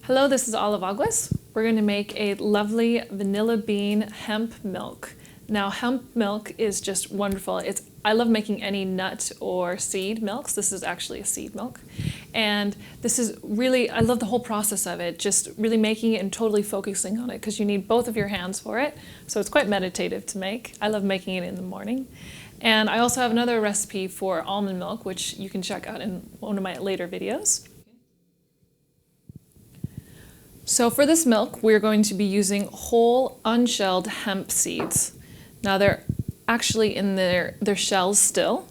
Hello, this is Olive Aguas. We're going to make a lovely vanilla bean hemp milk. Now, hemp milk is just wonderful. I love making any nut or seed milks. This is actually a seed milk. And this is really, I love the whole process of it, just really making it and totally focusing on it because you need both of your hands for it. So it's quite meditative to make. I love making it in the morning. And I also have another recipe for almond milk, which you can check out in one of my later videos. So for this milk, we're going to be using whole unshelled hemp seeds. Now they're actually in their shells still.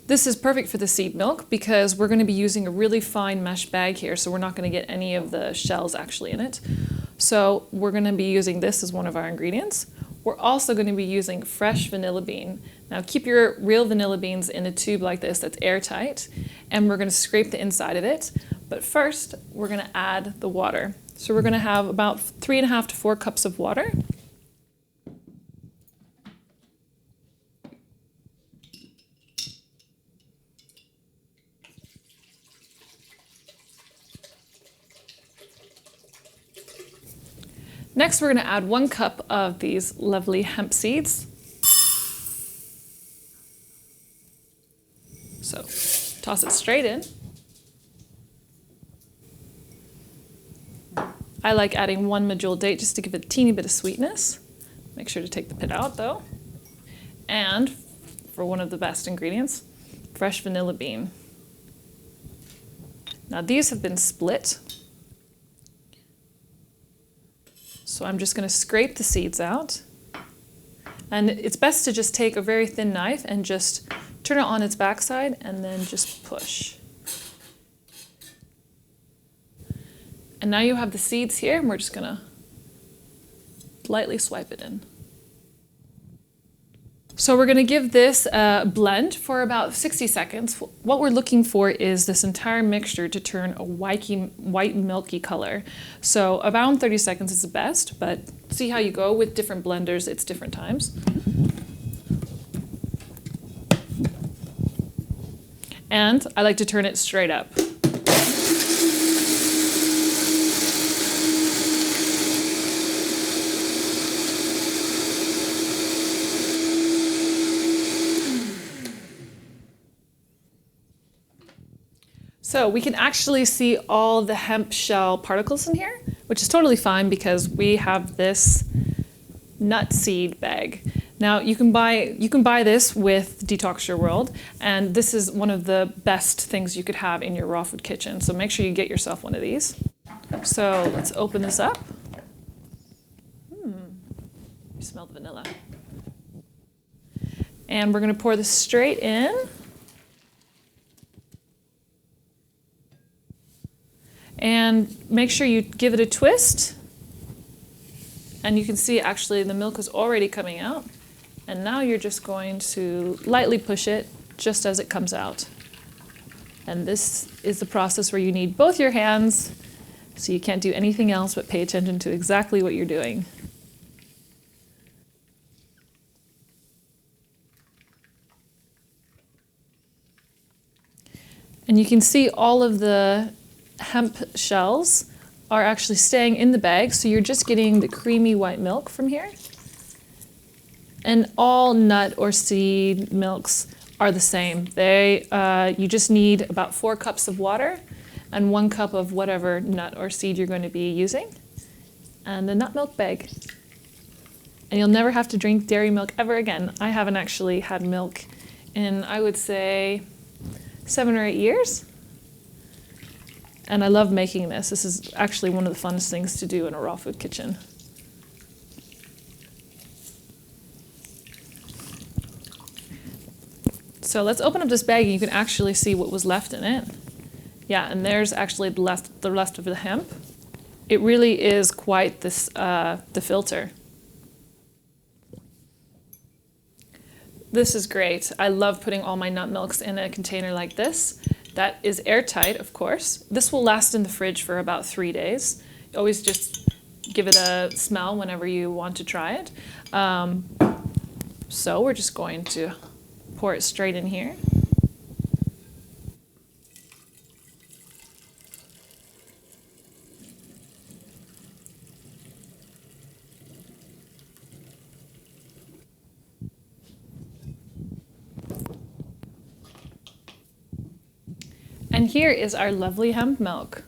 This is perfect for the seed milk because we're going to be using a really fine mesh bag here, so we're not going to get any of the shells actually in it. So we're going to be using this as one of our ingredients. We're also going to be using fresh vanilla bean. Now keep your real vanilla beans in a tube like this that's airtight, and we're going to scrape the inside of it. But first, we're going to add the water. So we're going to have about 3.5 to 4 cups of water. Next, we're going to add 1 cup of these lovely hemp seeds. So, toss it straight in. I like adding 1 medjool date just to give it a teeny bit of sweetness. Make sure to take the pit out though. And for one of the best ingredients, fresh vanilla bean. Now these have been split. So I'm just going to scrape the seeds out. And it's best to just take a very thin knife and just turn it on its backside and then just push. And now you have the seeds here, and we're just going to lightly swipe it in. So we're going to give this a blend for about 60 seconds. What we're looking for is this entire mixture to turn a white milky color. So around 30 seconds is the best, but see how you go with different blenders, it's different times. And I like to turn it straight up. So we can actually see all the hemp shell particles in here, which is totally fine because we have this nut seed bag. Now you can buy this with Detox Your World, and this is one of the best things you could have in your raw food kitchen. So make sure you get yourself one of these. So let's open this up. You smell the vanilla. And we're going to pour this straight in. And make sure you give it a twist. And you can see actually the milk is already coming out. And now you're just going to lightly push it just as it comes out. And this is the process where you need both your hands, so you can't do anything else but pay attention to exactly what you're doing. And you can see all of the hemp shells are actually staying in the bag, so you're just getting the creamy white milk from here. And all nut or seed milks are the same. You just need about 4 cups of water and 1 cup of whatever nut or seed you're going to be using, and a nut milk bag. And you'll never have to drink dairy milk ever again. I haven't actually had milk in, I would say, 7 or 8 years. And I love making this. This is actually one of the funnest things to do in a raw food kitchen. So let's open up this bag and you can actually see what was left in it. Yeah, and there's actually the rest of the hemp. It really is quite this, the filter. This is great. I love putting all my nut milks in a container like this. That is airtight, of course. This will last in the fridge for about 3 days. Always just give it a smell whenever you want to try it. So we're just going to pour it straight in here. And here is our lovely hemp milk.